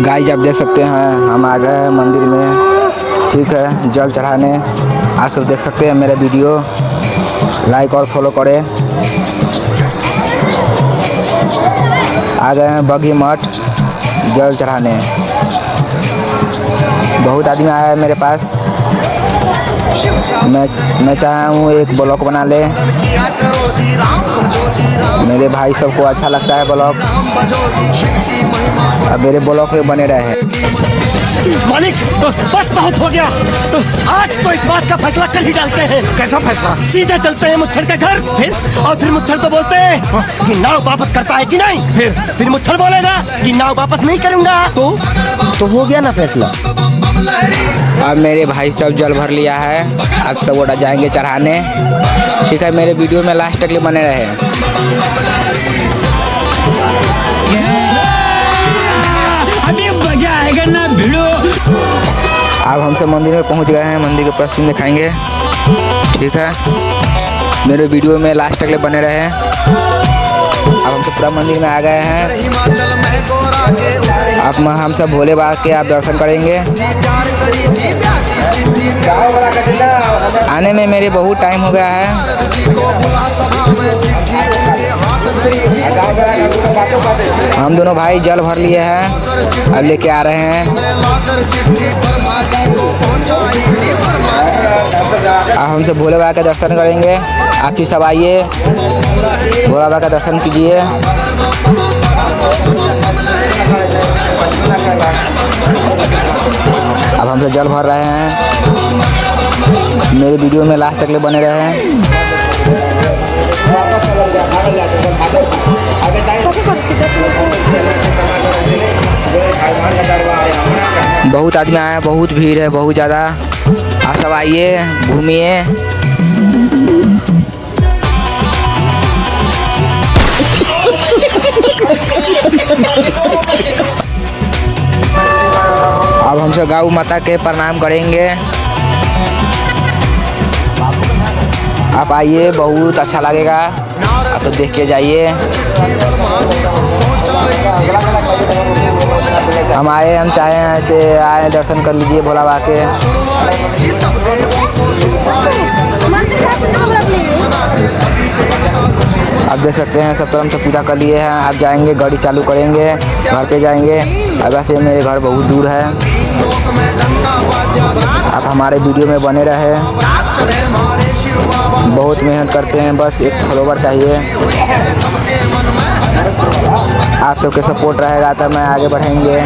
Guys आप देख सकते हैं हम आ गए हैं मंदिर में, ठीक है, जल चढ़ाने। आप सब देख सकते हैं मेरा वीडियो लाइक और फॉलो करें। आ गए हैं बगी मठ जल चढ़ाने। बहुत आदमी आया है मेरे पास। मैं चाहा हूँ एक ब्लॉग बना ले। मेरे भाई सबको अच्छा लगता है ब्लॉग, अब मेरे ब्लॉग में बने रहे। मालिक बस बहुत हो गया, आज तो इस बात का फैसला कर ही डालते हैं। कैसा फैसला? सीधे चलते हैं मुच्छड़ के घर, फिर मुच्छड़ को बोलते हैं कि नाव वापस करता है कि नहीं। फिर मुच्छड़ बोलेगा कि नाव वापस नहीं करूंगा। तो हो गया ना फैसला। अब मेरे भाई सब जल भर लिया है, अब सब उड़ा जाएंगे चढ़ाने। ठीक है, मेरे वीडियो में लास्ट तक लिए बने रहे। अभी मजा आएगा ना भिड़ो। अब हम सब मंदिर में पहुंच गए हैं, मंदिर के प्रसिद्ध दिखाएंगे। ठीक है, मेरे वीडियो में लास्ट तक लिए बने रहे। अब हम सब पूरा मंदिर में आ गए हैं। अब हम सब भोले बाबा के आप दर्शन करेंगे। आने में मेरे बहुत टाइम हो गया है। हम दोनों भाई जल भर लिए हैं, अब लेके आ रहे हैं। अब हम सब भोले बाबा का दर्शन करेंगे। आप ही सब आइए, भोले बाबा का दर्शन कीजिए। अब हम सब जल भर रहे हैं। मेरे वीडियो में लास्ट तक ले बने रहे हैं। बहुत आदमी आए हैं, बहुत भीड़ है, बहुत ज़्यादा। आप सब आइए, घूमिए। अब हम सब गौ माता के प्रणाम करेंगे। आप आइए, बहुत अच्छा लगेगा, आप तो देख के जाइए। हम आए, हम चाहे ऐसे आए, दर्शन कर लीजिए भोला बाबा के। आप देख सकते हैं सब तरह से पूजा कर लिए हैं। आप जाएंगे, गाड़ी चालू करेंगे, घर पे जाएंगे। अब वैसे मेरे घर बहुत दूर है। आप हमारे वीडियो में बने रहे। बहुत मेहनत करते हैं, बस एक फॉलोवर चाहिए। आप सबके सपोर्ट रहेगा तब मैं आगे बढ़ेंगे।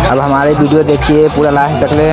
अब हमारे वीडियो देखिए पूरा लास्ट तक ले।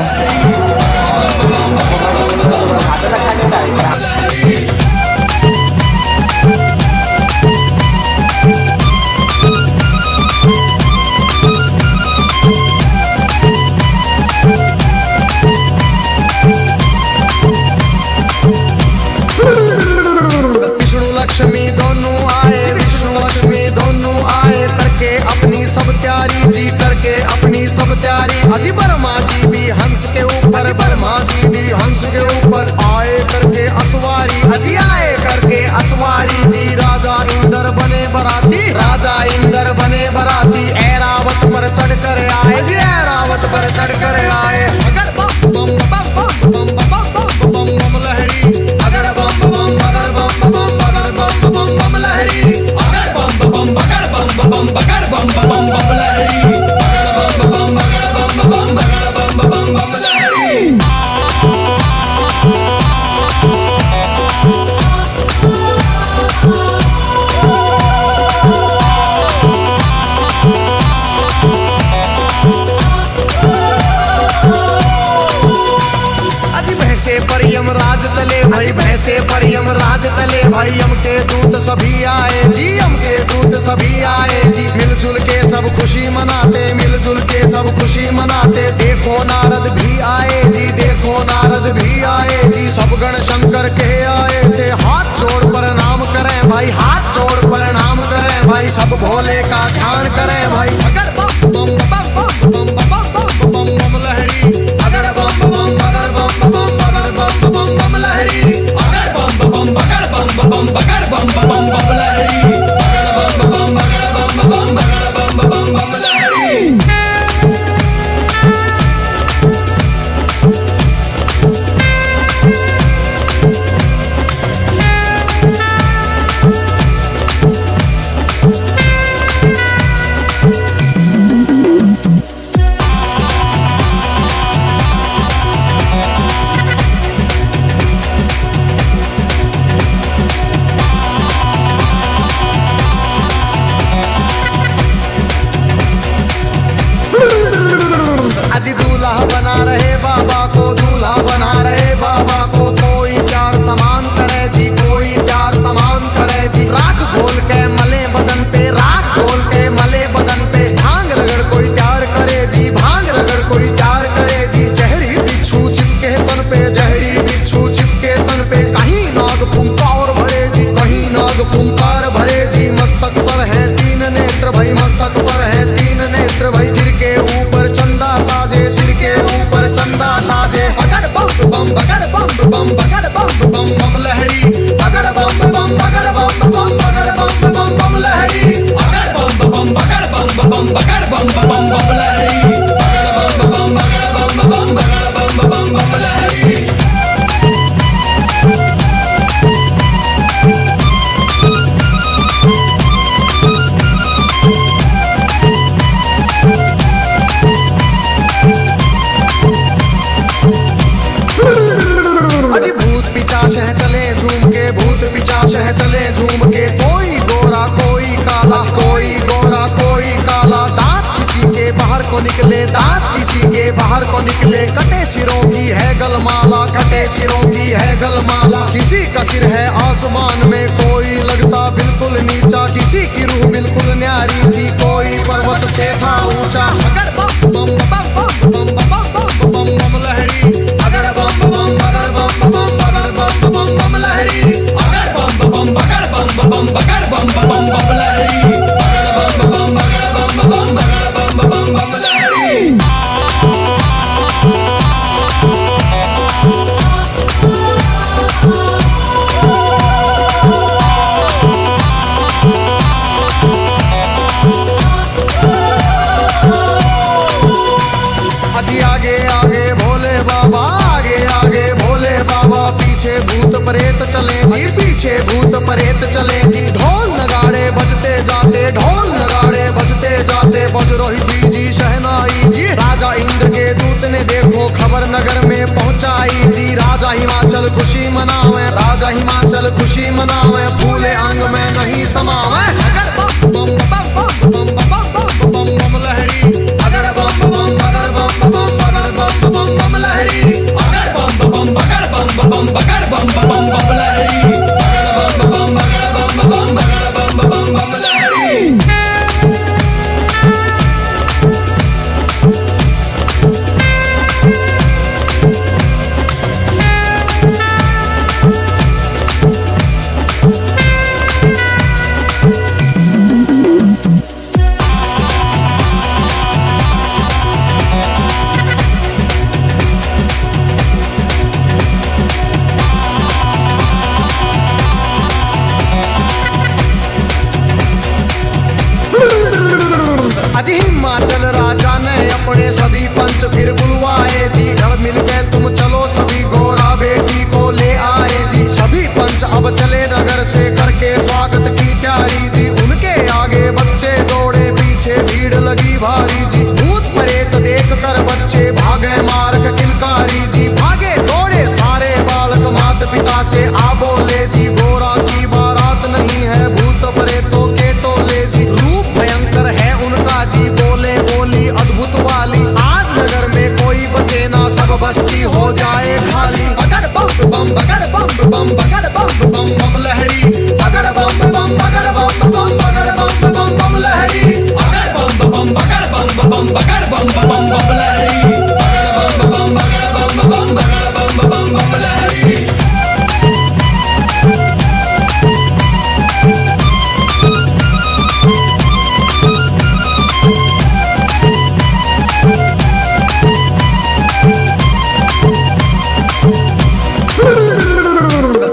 अपनी सब प्यारी जी करके अपनी सब प्यारी अजी बर्मा जी भी हंस के ऊपर, बर्मा जी भी हंस के ऊपर आए करके असवारी, अजी आए करके असवारी जी। राजा इंद्र बने बराती, राजा इंद्र बने बराती। ऐरावत पर चढ़ कर आए जी, ऐरावत पर चढ़ कर आए। अगर बम बम बम बम बम बम बम बम लहरी, अगर बम बम बगर बम बम बगर बम बम बम लहरी, अगर बम बम बगर बम बम बगर बम बम बम लहरी, अगर बम बम बगर बम बम बगर बम बम बम लहरी। पर यमराज चले भाई, भैंसे पर यमराज चले भाई। यम के दूत सभी आए जी, यम के दूत सभी आए जी। मिलजुल के सब खुशी मनाते, मिलजुल के सब खुशी मनाते। देखो नारद भी आए जी, देखो नारद भी आए जी। सब गण शंकर के आए थे, हाथ जोड़ प्रणाम करें भाई, हाथ जोड़ प्रणाम करें भाई। सब भोले का ध्यान करें भाई। अगर बम बम बम बम बम बम बम बम लहरी, अगर बम बम बगर बम बम बगर बम बम बम लहरी, अगर बम बम बगर बम बम बगर बम बम बम लहरी। अंगार भरे जी, मस्तक पर है 3 नेत्र भाई, मस्तक पर है 3 नेत्र भाई। सिर के ऊपर चंदा साजे, सिर के ऊपर चंदा साजे। बगड़ बम बम बगड़ बम बम बगड़ बम बम बम लहरी, बगड़ बम बम बगड़ बम बम बगड़ बम बम बम लहरी, बगड़ बम बम बगड़ बम बम बगड़ बम बम बम लहरी, बगड़ बम बम बगड़ बम बम बगड़ बम बम बम लहरी। अजी भूत पिचाश है चले झूम के, भूत पिचाश है चले झूम के। कोई गोरा कोई काला, कोई गोरा कोई काला। दांत किसी के बाहर को निकले, दांत किसी के बाहर को निकले। कटे सिरों की है गलमाला, कटे सिरों की है गलमाला। किसी का सिर है आसमान में, कोई लगता बिल्कुल नीचा। किसी की रूह बिल्कुल न्यारी थी, कोई पर्वत से था ऊंचा। अगर बम बम बम बम बम बम बम बम लहरी, अगर बम बम बगर बम बम बगर बम बम बम लहरी, अगर बम बम बगर बम बम बगर बम बम बम लहरी, अगर बम बम बगर बम बम बगर बम बम बम लहरी। अजी आगे आगे भोले बाबा, आगे आगे भोले बाबा। पीछे भूत प्रेत चले जी, पीछे भूत प्रेत चले जी। ढोल नगाड़े बजते जाते, ढोल नगाड़े बजते जाते। बज रही थी जी शहनाई जी। राजा इंद्र के दूत ने देखो खबर नगर में पहुंचाई जी। राजा हिमाचल खुशी मनावे, राजा हिमाचल खुशी मनावे। फूले अंग में नहीं समावे। अगर बम बम बम बम बम बम बम बम लहरी, अगर बम बम बगर बम बम बगर बम बम बम लहरी, अगर बम बम बगर बम बम बगर बम बम बम लहरी, अगर बम बम बगर बम बम बगर बम बम बम लहरी। अजी हिमाचल राजा ने अपने सभी पंच फिर बुलवाए जी। घर मिल के तुम चलो सभी गोरा बेटी को ले आए जी। सभी पंच अब चले नगर से करके स्वागत की तैयारी जी। उनके आगे बच्चे दौड़े, पीछे भीड़ लगी भारी जी। भूत प्रेत देख कर बच्चे भागे मार्ग किलकारी जी। भागे दौड़े सारे बालक माता पिता से आ बोले जी। गोरा की बारात नहीं है, भूत प्रेतों के टोले जी। रूप भयंकर है उनका जी, बोले बोली अद्भुत वाली। आज नगर में कोई बचे ना, सब बस्ती हो जाए खाली। बगड़ बम बम बगड़ बम बम बगड़ बम बम बम लहरी, बगड़ बम बम बगड़ बम बम बगड़ बम बम बम लहरी, बगड़ बम बम बगड़ बम बम बगड़ बम बम बम लहरी, बगड़ बम बम बगड़ बम बम बगड़ बम बम बम लहरी।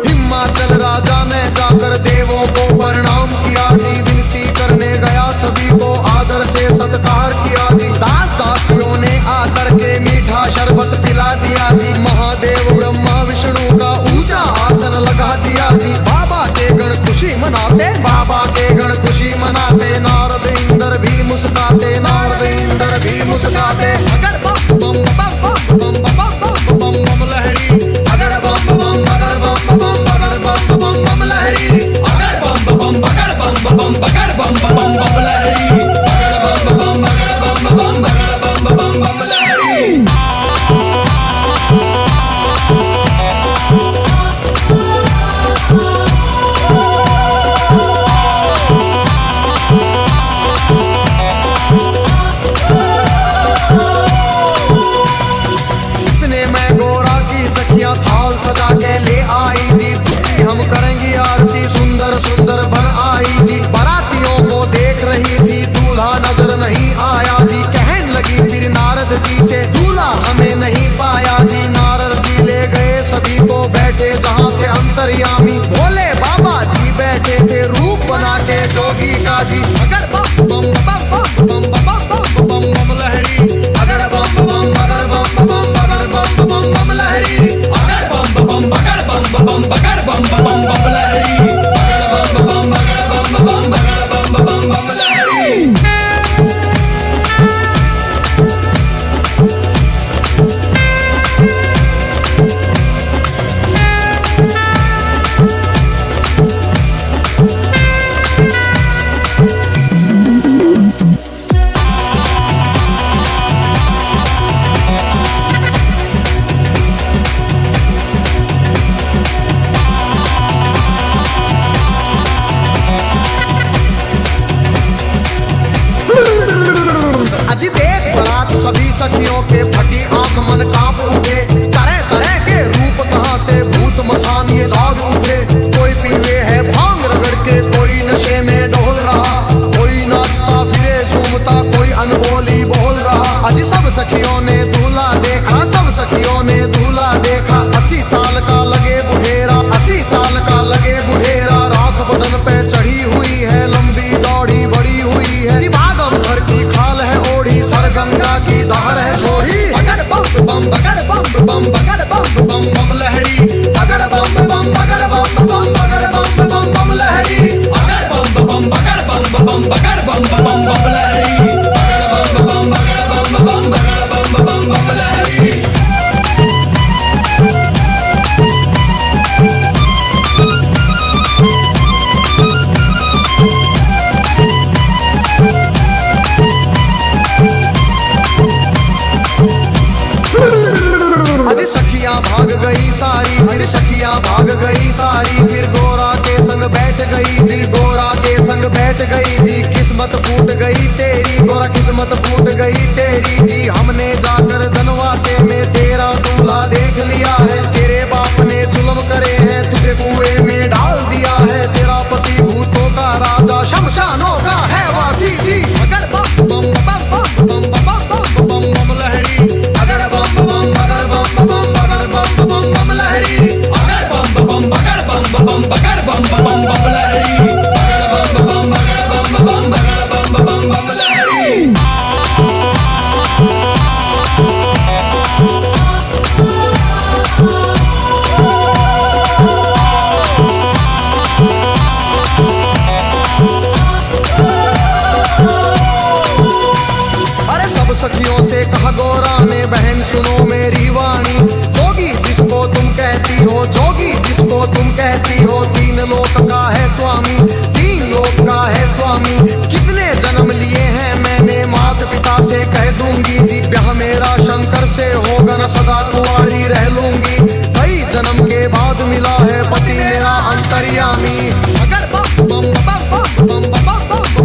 हिमाचल राजा ने जाकर देवों को प्रणाम किया जी। विनती करने गया सभी को आदर से सत्कार किया जी। दास दासियों ने आकर के मीठा शरबत पिला दिया जी। महादेव ब्रह्मा विष्णु का ऊंचा आसन लगा दिया जी। बाबा के गण खुशी मनाते, बाबा के गण खुशी मनाते। नारद इंद्र भी मुस्कुराते, नारद इंद्र भी मुस्कुराते। अगर बम बम बम बम बम बम बम बम लहरी, अगर बम बम बगर बम बम बगर बम बम बम लहरी, अगर बम बम बगर बम बम बगर बम बम बम लहरी, अगर बम बम बगर बम बम बगर बम बम बम लहरी। इतने में गोरा की सखियां थाल सजा के ले आई जी। हम करेंगी आरती, सुंदर सुंदर बन आई अंतर्यामी। भोले बाबा जी बैठे थे रूप बना के जोगी का जी। अगर बम बम बम बम बम बम बम बम बम लहरी, अगर बम बम अगर बम बम अगर बम बम बम लहरी, अगर बम बम अगर बम बम अगर बम बम बम लहरी, अगर बम बम अगर बम बम अगर बम बम बम लहरी। अजी देख बरात सभी सखियों के फटी आंख मन कांप उठे। तरह तरह के रूप कहां से भूत मसान ये जाग उठे। कोई पीवे है भांग रगड़ के, कोई नशे में डोल रहा, कोई नाचता फिरे झूमता, कोई अनबोली बोल रहा। अजी सब सखियों ने दूल्हा देखा, सब सखियों ने दूल्हा देखा। 80 साल का लगे बुढ़ेरा, 80 साल का लगे बुढ़ेरा। राख बदन पे चढ़ी हुई है, लंबी दौड़ी बड़ी हुई है। भागम भर की खाल है ओढ़ी, सर गंगा की धार है छोड़ी। अगर बम बम बगर बम बम बगर बम बम बम लहरी, अगर बम बम बगर बम बम बगर बम बम बम लहरी, अगर बम बम बगर बम बम बगर बम बम बम लहरी, अगर बम बम बगर बम बम बगर बम बम बम लहरी। अजी सखियां भाग गई सारी, फिर सखियां भाग गई सारी। फिर गोरा के संग बैठ गई जी, गोरा के संग बैठ गई जी। किस्मत फूट गई तेरी गोरा, किस्मत फूट गई तेरी जी। हमने जाकर जनवासे में तेरा दूल्हा देख लिया है। तेरे बाप ने जुल्म करे हैं, तुझे कुएं में डाल दिया है। तेरा पति भूतों का राजा, शमशानों का है वासी जी। अगर बम बम बम बम बम बम बम बम लहरी, अगर बम बम अगर बम बम अगर बम बम बम लहरी, अगर बम बम अगर बम बम अगर बम बम बम लहरी, अगर बम बम अगर बम बम अगर बम बम बम लहरी। सखियों से कहा गोरा ने, बहन सुनो मेरी वाणी। जोगी जिसको तुम कहती हो, जोगी जिसको तुम कहती हो, 3 लोक का है स्वामी, 3 लोक का है स्वामी। कितने जन्म लिए हैं मैंने, माता पिता से कह दूंगी जी। ब्याह मेरा शंकर से होगा न, सदा कुंवारी रह लूंगी। कई जन्म के बाद मिला है पति मेरा अंतर्यामी। अगर बम बम बम बम बम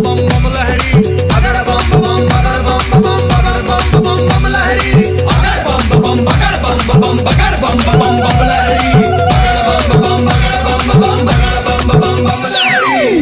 बम बम लहरी, अगर बम बम अगर बम बम बम बम लहरी, अगर बम बम अगर बम बम अगर बम बम बम लहरी, अगर बम बम अगर बम बम अगर बम बम बम लहरी।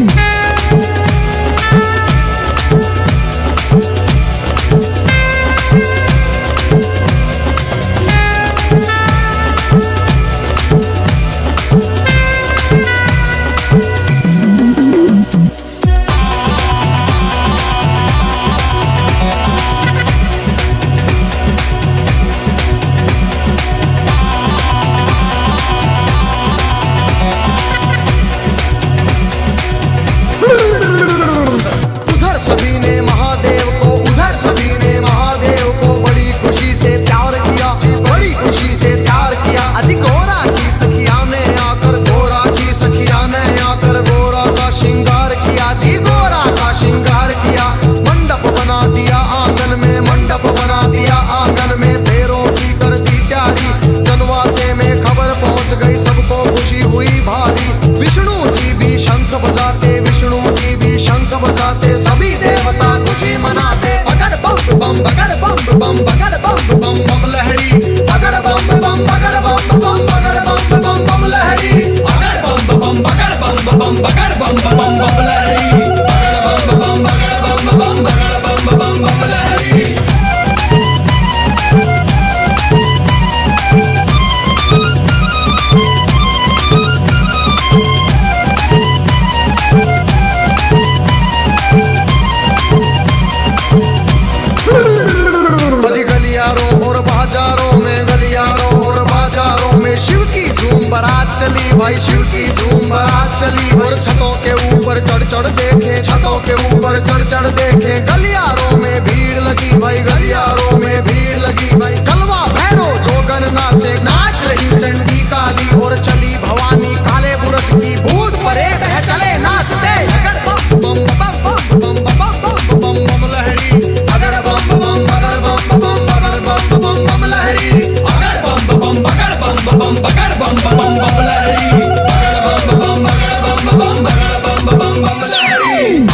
भाई शिव की धूम बारात चली और छतों के ऊपर चढ़ चढ़ देखे, छतों के ऊपर चढ़ चढ़ देखे। गलियारों में भीड़ लगी भाई, गलियारों में भीड़ लगी भाई। कलवा भैरो जोगन नाचे, नाच रही चंडी काली और चली भवानी काले बुरस की भूत परेड है चले नाचते। अगर बम बम बम बम बम बम बम बम लहरी, अगर बम बम अगर बम बम अगर बम बम बम लहरी, अगर बम बम अगर बम बम अगर बम बम बम लहरी, अगर बम बम अगर बम बम अगर बम बम बम लहरी।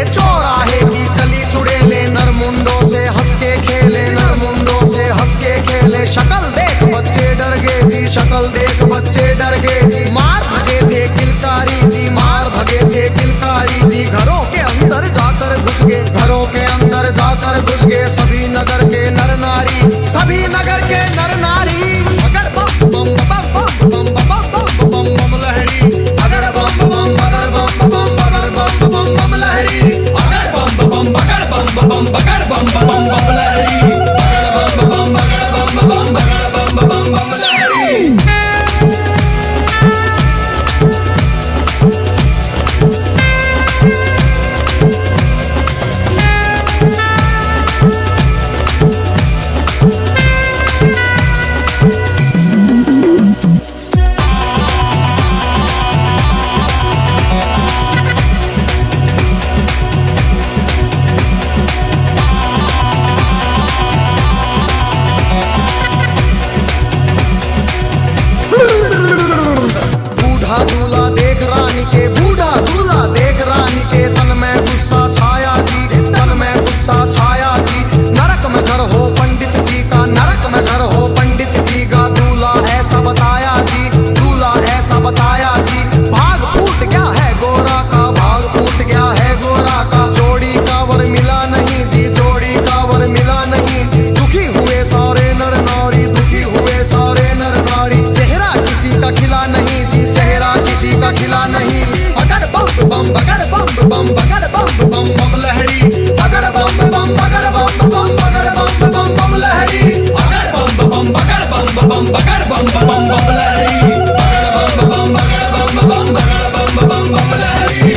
चौराहे की चली चुड़ेले, नरमुंडों से हंस के खेले, नरमुंडों से हंस के खेले। शक्ल देख बच्चे डर गए जी, शक्ल देख बच्चे डर गए जी। मार भगे थे किलकारी जी, मार भगे थे किलकारी जी। घरों के अंदर जाकर घुस गए, घरों के अंदर जाकर घुस गए। सभी नगर के नर नारी, सभी नगर के नर नारी। अगर बम बम बम बम बम बम बम बम लहरी, अगर बम बम अगर बम बम अगर बम बम बम लहरी, अगर बम बम अगर बम बम अगर बम बम बम लहरी, अगर बम बम अगर बम बम अगर बम बम बम लहरी। बूढ़ा दूल्हा देख रानी के, बूढ़ा दूल्हा देख रानी के। तन में गुस्सा छाया जी, तन में गुस्सा छाया जी। नरक में घर हो पंडित जी का, नरक में घर हो पंडित जी का। दूल्हा ऐसा बताया जी, दूल्हा ऐसा बताया जी। भाग फूट गया है गोरा का, भाग फूट गया है गोरा का। जोड़ी का वर मिला नहीं जी, जोड़ी का वर मिला नहीं जी। दुखी हुए सारे नर नारी, दुखी हुए सारे नर नारी। चेहरा किसी का खिला नहीं जी, चेहरा किसी का खिला नहीं। अगर बम बम अगर बम बम अगर बम बम बम लहरी, अगर बम बम अगर बम बम अगर बम बम बम लहरी, अगर बम बम अगर बम बम अगर बम बम बम लहरी, अगर बम बम अगर बम बम अगर बम बम बम लहरी।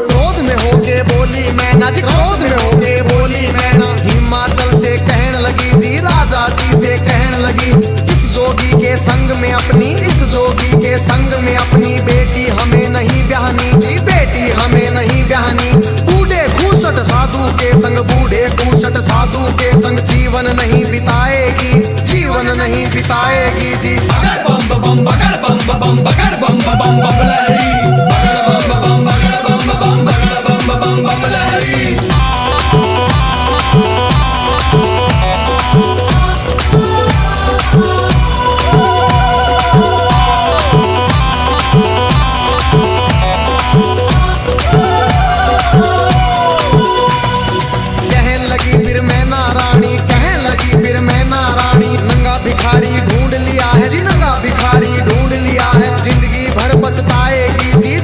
क्रोध में होके बोली मैना जी, क्रोध में होके बोली मैना। हिमाचल से कहने लगी जी, राजा जी से कहने लगी। इस जोगी के संग में अपनी, इस जोगी के संग में अपनी बेटी हमें नहीं ब्याहनी जी, बेटी हमें नहीं ब्याहनी। बूढ़े खूसट साधु के संग, बूढ़े खूसट साधु के संग जीवन नहीं बिताएगी, जीवन नहीं बिताएगी जी। अगर बम बम अगर बम बम अगर बम बम बम लहरी, अगर बम बम अगर बम बम अगर बम बम बम लहरी। कहने लगी फिर मैं नारायणी, कहने लगी फिर मैं नारायणी। नंगा भिखारी ढूंढ लिया है जी, नंगा भिखारी ढूंढ लिया है। जिंदगी भर पछताएगी जी,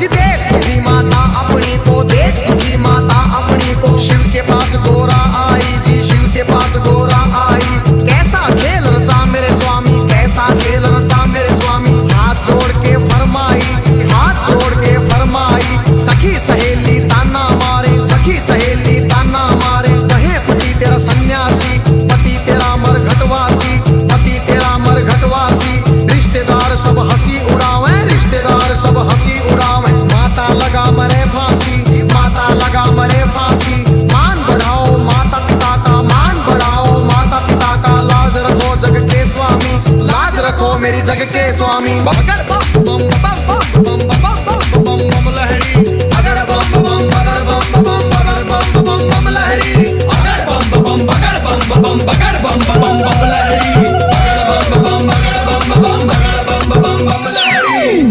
अजी देख तुझी माता अपनी को, देख तुझी माता अपनी को। शिव के पास गोरा आई जी, शिव के पास गोरा आई। कैसा खेल रचा मेरे स्वामी, कैसा खेल रचा मेरे स्वामी। हाथ जोड़ के फरमाई जी, हाथ जोड़ के फरमाई। सखी सहेली ताना मारे, सखी सहेली ताना मारे। कहे पति तेरा सन्यासी, पति तेरा मरघटवासी, पति तेरा मरघटवासी। रिश्तेदार सब हंसी उड़ावे, रिश्तेदार सब हंसी उड़ावे। माता लगा मरे फांसी, माता लगा मरे फांसी। मान बढ़ाओ माता पिता का, मान बढ़ाओ माता पिता का। लाज रखो जग के स्वामी, लाज रखो मेरी जग के स्वामी। बगर बम बम बम बम बम बम बम बम लहरी, अगर बम बम बगर बम बम बगर बम बम बम लहरी, अगर बम बम बगर बम बम बगर बम बम बम लहरी, अगर बम बम बगर बम बम बगर बम बम बम लहरी।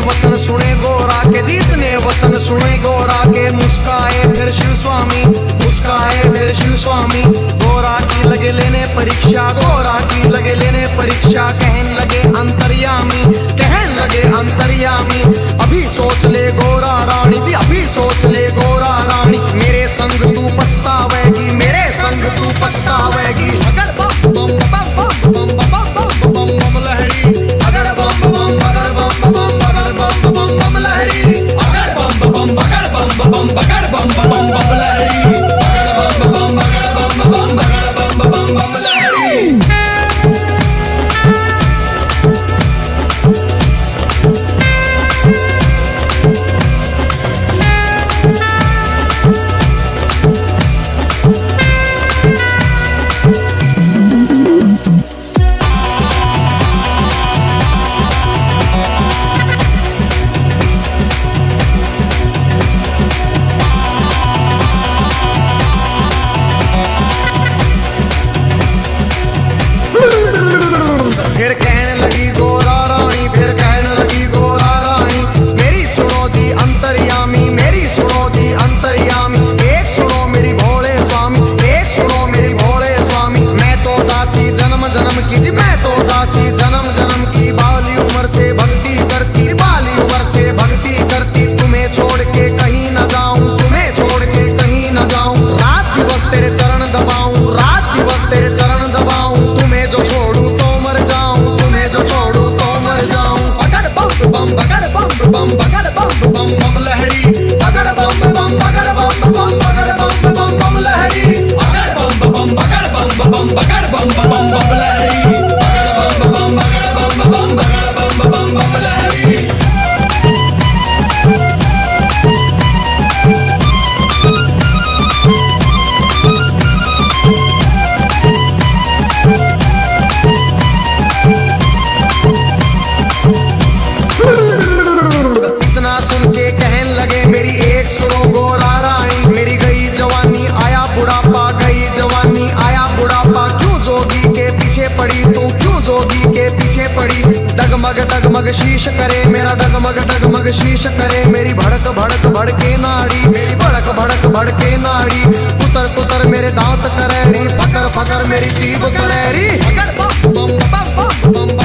वचन सुने गोरा के, जितने वचन सुने गोरा के। मुस्काए फिर शिव स्वामी, मुस्काए फिर शिव स्वामी। गोरा की लगे लेने परीक्षा, गोरा की लगे लेने परीक्षा। कहन लगे अंतर्यामी, कहन लगे अंतर्यामी। अभी सोच ले गोरा रानी जी, अभी सोच ले गोरा रानी। मेरे संग तू पछतावेगी, मेरे संग तू पछतावेगी। अगर बम बम बम बम बम बम बम बम लहरी, अगर बम बम अगर बम बम बम बम बम लहरी, अगर बम बम बगर बम बम बगर बम बम बम लहरी, अगर बम बम बगर बम बम बगर बम बम बम लहरी। फिर कहने लगी गोरा रानी, फिर कहने लगी गोरा रानी। मेरी सुनो जी अंतर्यामी, मेरी सुनो जी अंतर्यामी। एक सुनो मेरी भोले स्वामी, एक सुनो मेरी भोले स्वामी। मैं तो दासी जन्म जन्म की जी, मैं तो दासी जन्म जन्म की। बाली उम्र से भक्ति करती, बाली उम्र से भक्ति करती। तुम्हें छोड़ के कहीं न जाऊं, तुम्हें छोड़ के कहीं न जाऊं। रात दिवस तेरे चरण दबाऊं, रात दिवस तेरे चरण दबाऊं। तुम्हें जो छोड़ू तो मर जाऊं, तुम्हें जो छोड़ू तो मर जाऊं। अगर बम बम बगर बम बम बगर बम बम बम लहरी, अगर बम बम बगर बम बम बगर बम बम बम लहरी, अगर बम बम बगर बम बम बगर बम बम बम लहरी, अगर बम बम बगर बम बम बगर बम बम बम लहरी। इतना सुन के कहन लगे मेरी एक सुनो गोरा रानी। मेरी गई जवानी आया बुढ़ापा, गई जवानी आया बुढ़ापा। क्यों जोगी के पीछे पड़ी तू, क्यों जोगी के पीछे पड़ी। डगमग शीश करे मेरा, डगमग डगमग शीश करे। मेरी भड़क भड़क भड़के नाड़ी, मेरी भड़क भड़क भड़के नाड़ी। पुतर पुतर मेरे दांत करे री, फकर फकर मेरी जीभ करे री। अगर बम बम बम बम बम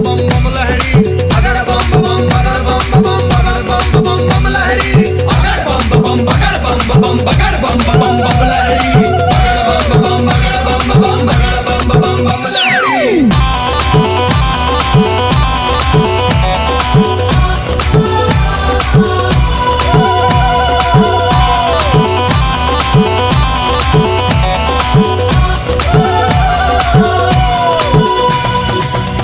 बम बम लहरी, अगर बम बम अगर बम बम अगर बम बम बम लहरी, अगर बम बम अगर बम बम अगर बम बम बम लहरी, अगर बम बम अगर बम बम अगर बम बम बम लहरी।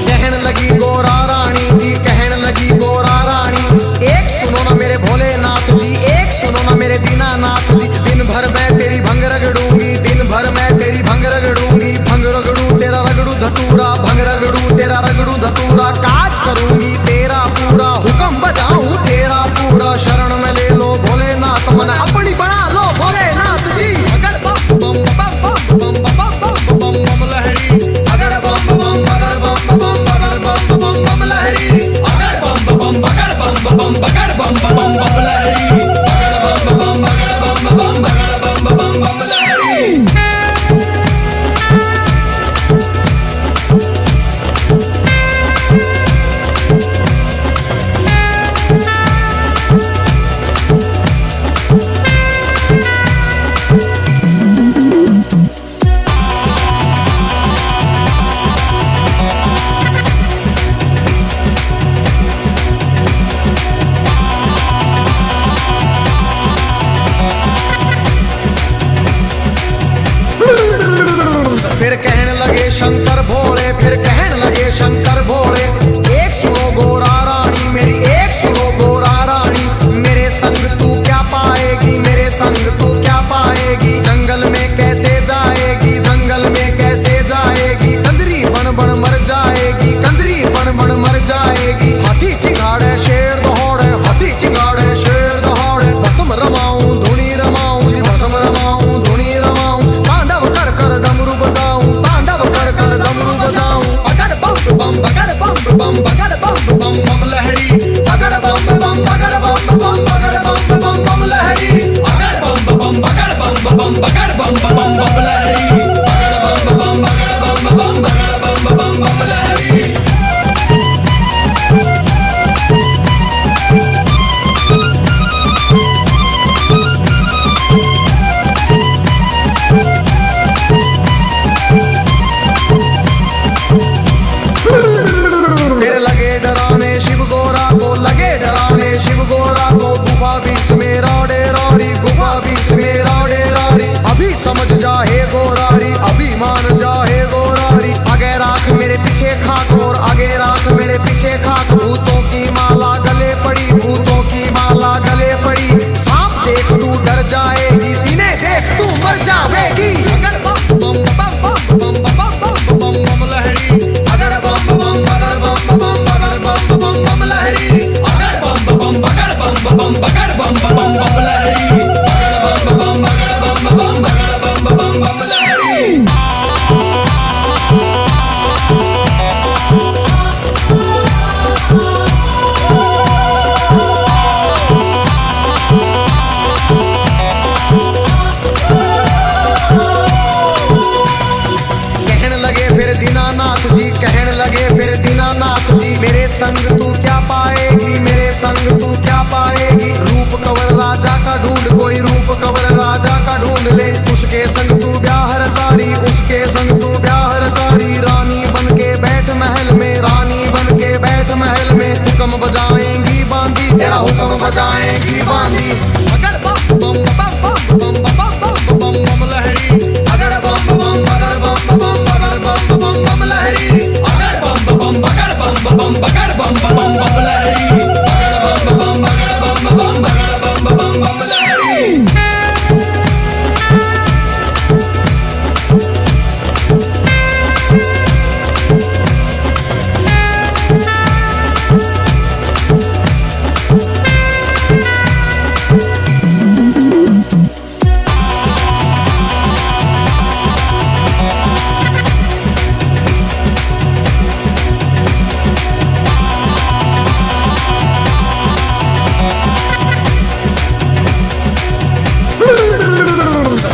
कहन लगी गोरा रानी जी, कहन लगी गोरा रानी। एक सुनो ना मेरे भोलेनाथ जी, एक सुनो ना मेरे दीनानाथ जी। दिन भर मैं तेरी भंग रगड़ूंगी, दिन भर मैं तेरी भंग रगड़ूंगी। भंग रगड़ू तेरा रगड़ू धतूरा, भंग रगड़ू तेरा रगड़ू धतूरा। काज करूंगी तेरा पूरा, हुक्म बजाऊं तेरा पूरा। शरण में ले लो भोलेनाथ, मन अपनी बना लो भोलेनाथ जी। अगर बम बम बम बम बम बम बम बम लहरी, अगर बम बम अगर बम बम अगर बम बम बम लहरी, अगर बम बम अगर बम बम मर जाएगी। हाथी चिंगाड़े शेर दौड़े, हाथी चिंगाड़े शेर दौड़े। भस्म रमाऊं धुनी रमाऊं जी, भस्म रमाऊं धुनी रमाऊं। तांडव कर कर डमरू बजाऊं, तांडव कर कर डमरू बजाऊं। अगड़ बम बम बगड़ बम बम बगड़ बम बम बम लहरी। अगड़ बम बम बगड़ बम बम बगड़ बम बम बम लहरी। अगड़ बम बम बगड़ बम बम बगड़ बम बम बम लहरी। अगड़ बम बम बगड़ बम बम बगड़ बम बम बम लहरी। फिर लगे डराने शिव गोरा को, लगे डराने शिव गोरा को। गुफा बीच में रोड़े रोड़ी, गुफा बीच में रोड़े रोड़ी। अभी समझ जा हे गोरारी, अभी मान जा हे गोरारी। आगे राख मेरे पीछे खाक और आगे राख मेरे पीछे खाक। भूतों की माला गले पड़ी, भूतों की माला गले पड़ी। सांप देख तू डर जाएगी, सीने देख तू मर जाएगी। अगर बम बम बम बम बम बम बम बम लहरी। अगर बम बम बगर बम बम बगर बम बम बम लहरी। अगर बम बम बगर बम बम बगर बम बम बम लहरी। अगर बम बम बगर बम बम बगर बम बम बम लहरी। कहने लगे फिर दीनानाथ जी, कहने लगे फिर दीनानाथ जी। मेरे संग तू क्या पाएगी, मेरे संग तू क्या पाएगी। रूप कवर राजा का ढूंढ, कोई रूप कवर राजा का ढूंढ ले। उसके संग तू ब्याह रचारी, उसके संग तू ब्याह रचारी। रानी बन के बैठ महल में, रानी बन के बैठ महल में। हुक्म बजाएंगी बांदी, तेरा हुक्म बजाएंगी बांदी। अगर बम बम बम बम बम बम बम बम लहरी। अगर बम बम बगर बम बम बगर बम बम बम लहरी। अगर बम बम बगर बम बम बगर बम बम बम लहरी। अगर बम बम बगर बम बम बगर बम बम बम लहरी।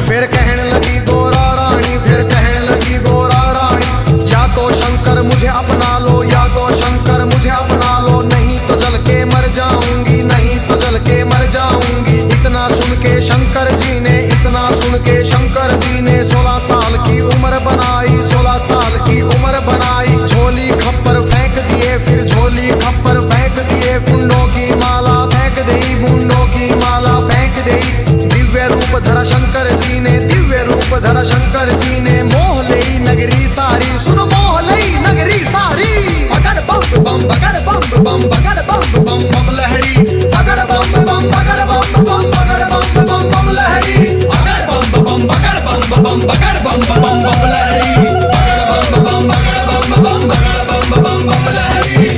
फिर कहने लगी गोरा रानी, फिर कहने लगी गोरा रानी। या तो शंकर मुझे अपना लो, या तो शंकर मुझे अपना लो। नहीं तो जल के मर जाऊंगी, नहीं तो जल के मर जाऊंगी। इतना सुन के शंकर जी ने, इतना सुन के शंकर जी ने 16 साल की उम्र बनाई, 16 साल की उम्र बनाई। झोली खप्पर फेंक दिए, फिर झोली खप्पर फेंक दिए। मुंडों की माला फेंक दी, मुंडों की माला फेंक दी। दिव्य रूप धरा शंकर जी ने, दिव्य रूप धरा शंकर जी ने। मोह लई नगरी सारी, सुन मोह लई नगरी सारी। अगर बम बम बगर बम बम बगर बम बम बम लहरी। अगर बम बम बगर बम बम बगर बम बम बम लहरी। अगर बम बम बगर बम बम बगर बम बम बम लहरी। अगर बम बम बगर बम बम बगर बम बम बम लहरी।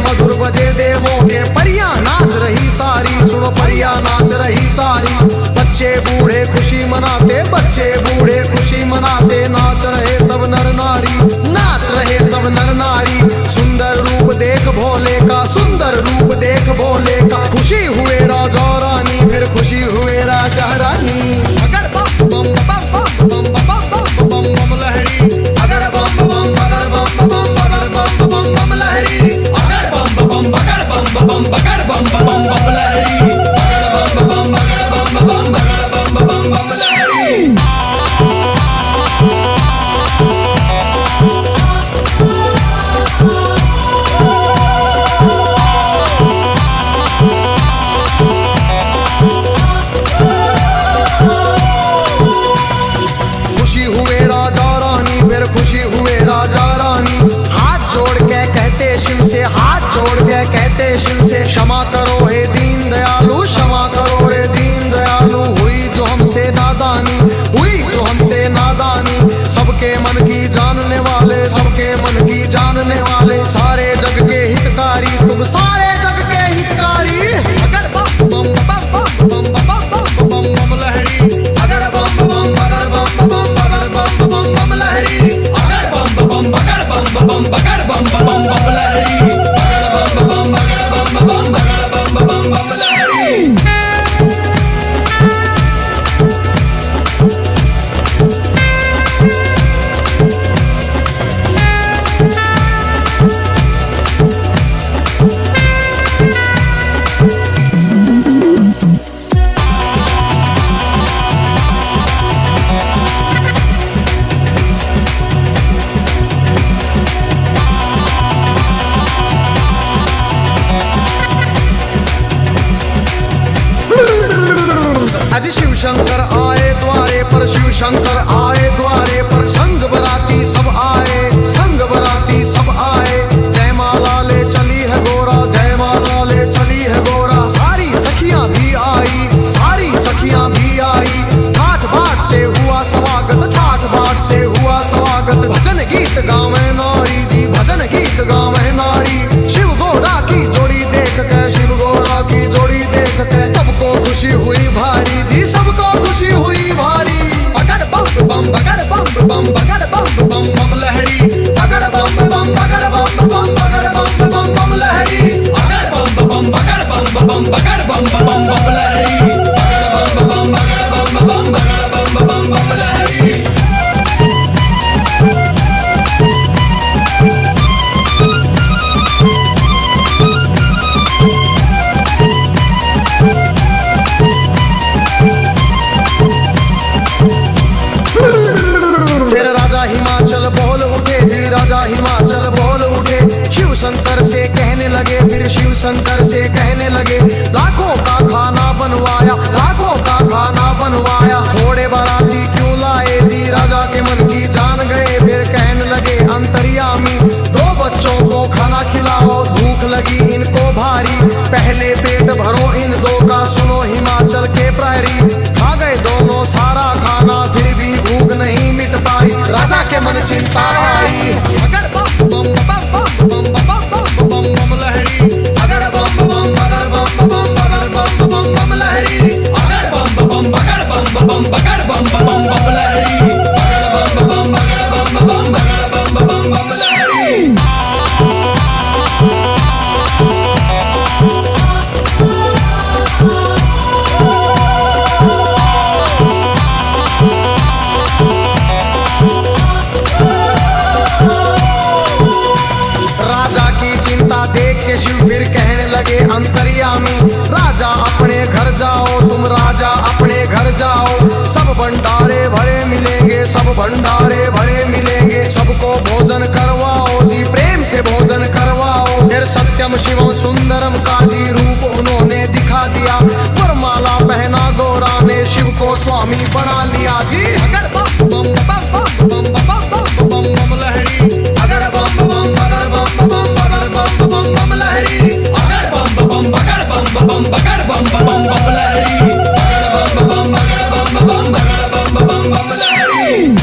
मधुर बजे देवों के। परियां नाच रही सारी, सुनो परियां नाच रही सारी। बच्चे बूढ़े खुशी मनाते, बच्चे बूढ़े खुशी मनाते। नाच रहे सब नर नारी, नाच रहे सब नर नारी। सुंदर रूप देख भोले का, सुंदर रूप देख भोले का। खुशी हुए राजा रानी, फिर खुशी हुए राजा रानी। अगर बम बम बम बम बम बम बम बम लहरी। अगर बम बम बगर बम बम बगर बम बम बम लहरी। अगर बम बम बगर बम बम बगर बम बम बम लहरी। अगर बम बम बगर बम बम बगर बम बम बम लहरी। करने वाले, सारे जग के हितकारी, तुम सारे जग के हितकारी। अगर बम बम बम बम बम बम बम बम लहरी, अगर बम बम अगर बम बम अगर बम बम बम लहरी, अगर बम बम अगर बम बम अगर बम बम बम लहरी, अगर बम बम अगर बम बम अगर बम बम बम लहरी। आज शिव शंकर आए द्वारे पर, शिव शंकर आए द्वारे पर, संग बराती सब आए, संग बराती सब आए। जय माला ले चली है गोरा, जय माला ले चली है गोरा, सारी सखियां भी आई, सारी सखियां भी आई। ठाठ बाट से हुआ स्वागत, ठाठ बाट से हुआ स्वागत। भजन गीत गावे नारी जी, भजन गीत गावे नारी। शिव गोरा की जोड़ी देख के, शिव गोरा की जोड़ी देख के, सबको खुशी हुई भारी जी, सबको खुशी हुई भारी। अगर बम बम बगर बम बम बगर बम बम बम लहरी, अगर बम बम बगर बम बम बगर बम बम बम लहरी, अगर बम बम बगर बम बम बगर बम बम बम लहरी, अगर बम बम बगर बम बम बगर बम बम बम लहरी। फिर राजा हिमाचल बोल उठे जी, राजा हिमाचल बोल उठे। शिव शंकर से कहने लगे, फिर शिव शंकर से कहने लगे, लाखों का खाना बनवाया, लाखों का खाना बनवाया। थोड़े बाराती क्यों लाए जी, राजा के मन की जान गए। फिर कहने लगे अंतर्यामी, दो बच्चों को खाना खिलाओ, भूख लगी इनको भारी। पहले पेट भरो इन दो का, सुनो हिमाचल के प्रहरी। खा गए दोनों सारा खाना, फिर भी भूख नहीं मिट पाई, राजा के मन चिंता आई। अगर बम बम बम बम बम बम बम बम लहरी, अगर बम बम अगर बम बम अगर बम बम बम लहरी, अगर बम बम अगर बम बम अगर बम बम बम लहरी, अगर बम बम अगर बम बम अगर बम बम बम लहरी। राजा की चिंता देख के शिव फिर कहने लगे अंतर्यामी, राजा अपने घर जाओ, तुम राजा अपने घर जाओ। सब भंडारे भरे मिलेंगे, सब भंडारे भरे मिलेंगे। सबको भोजन करवाओ जी, प्रेम से भोजन करवाओ। फिर सत्यम शिवम सुंदरम का जी रूप उन्होंने दिखा दिया। वरमाला पहना गोरा ने, शिव को स्वामी बना लिया जी। अगर बम बम बम बम बम बम बम बम लहरी, अगर बम बम अगर बम बम अगर बम बम बम लहरी, अगर बम बम अगर बम बम अगर बम बम बम लहरी, अगर बम बम अगर बम बम अगर बम बम बम लहरी।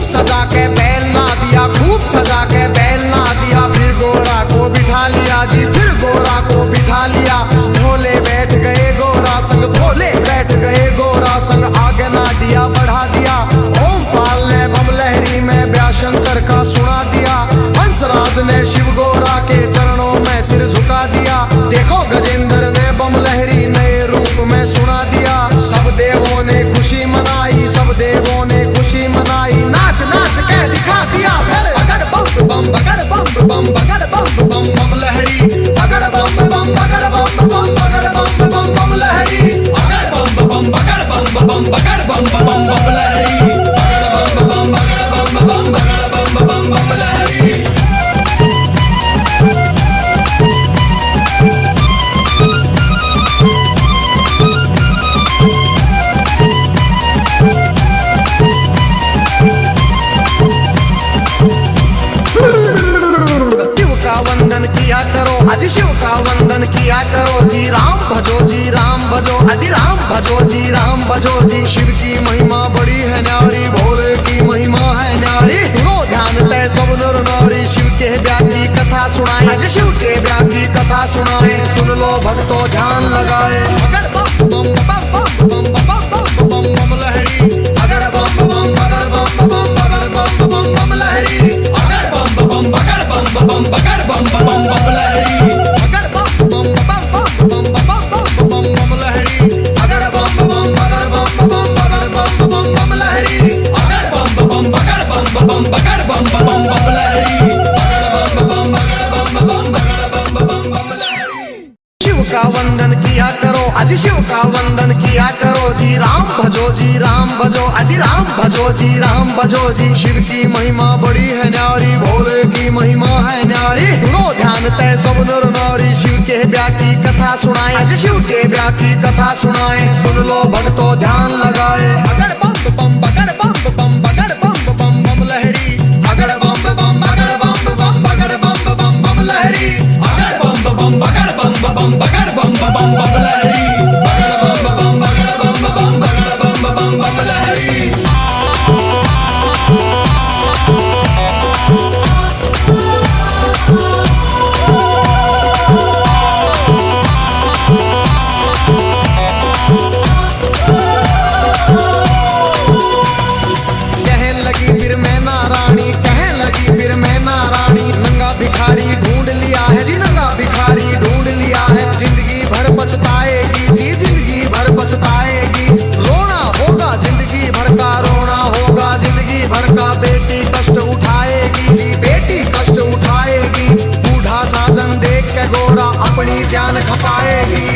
सजा के बैल ना दिया, खूब सजा के बैल ना दिया। फिर गोरा को बिठा लिया जी, फिर गोरा को बिठा लिया। भोले बैठ गए गोरा संग, भोले बैठ गए गोरा संग। आगे ना दिया बढ़ा दिया, ओम पाल ने बम लहरी में व्याशंकर का सुना दिया। हंसराज ने शिव गोरा के चरणों में सिर झुका दिया। देखो गजेंद्र ने बम लहरी नए रूप में सुना दिया। सब देवों ने खुशी मनाई, सब देवों ने खुशी मनाई। नाच नाच के दिखा दिया फिर। अगर बम बम बगर बम बम बगर बम बम बम लहरी, अगर बम बम बगर बम बम बगर बम बम बम लहरी, अगर बम बम बगर बम बम बगर बम बम बम लहरी, अगर बम बम बगर बम बम बगर बम वंदन किया करो जी, राम भजो जी राम भजो, अजी राम भजो जी राम भजो जी। शिव की महिमा बड़ी है न्यारी, भोले की महिमा है न्यारी। सुनो ध्यान तय सब नर नारी, शिव के व्यापी कथा सुनाए, अजी शिव के व्यापी कथा सुनाए। सुन लो भक्तों ध्यान लगाए, अगर बम बम बम बम बम बम बम बम लहरी, अगर बम बम अगर बम बम अगर बम बम बम लहरी, अगर बम बम अगर बम बम अगर बम बम बम लहरी, अगर बम बम बम बम बम बम बम लहरी, अगर बम बम अगर बम बम अगर बम बम लहरी, अगर बम बम अगर बम बम अगर बम बम लहरी, अगर बम अगर बम अगर बम लहरी। शिव का वंदन किया करो, अजी शिव का वंदन किया करो जी, राम भजो जी राम भजो, अजी राम भजो जी राम भजो जी। शिव की महिमा बड़ी है न्यारी, भोले की महिमा है न्यारी। सुनो ध्यान तय सब नर नारी, शिव के व्यापी कथा सुनाए, अजी शिव के व्यापी कथा सुनाए। सुन लो भक्तों ध्यान लगाए, अगर बम बम अगर बम बम अगर बम बम बम लहरी, अगर बम बम अगर बम बम अगर बम बम लहरी, अगर बम बम अगर बम बम अगर बम बम लहरी, अगर बम बम अगर बम बम अगर बम बम लहरी। कहने लगी फिर मैं नारायणी, कहने लगी फिर मैं नारायणी। नंगा भिखारी ढूंढ लिया है जी, नंगा भिखारी ढूंढ लिया है। जिंदगी भर पछताएगी जी, जिंदगी भर पछताएगी। रोना होगा जिंदगी भर का, रोना होगा जिंदगी भर का। बेटी कष्ट उठाएगी जी, बेटी कष्ट उठाएगी। बूढ़ा साजन देख के गोरा अपनी जान खपाएगी।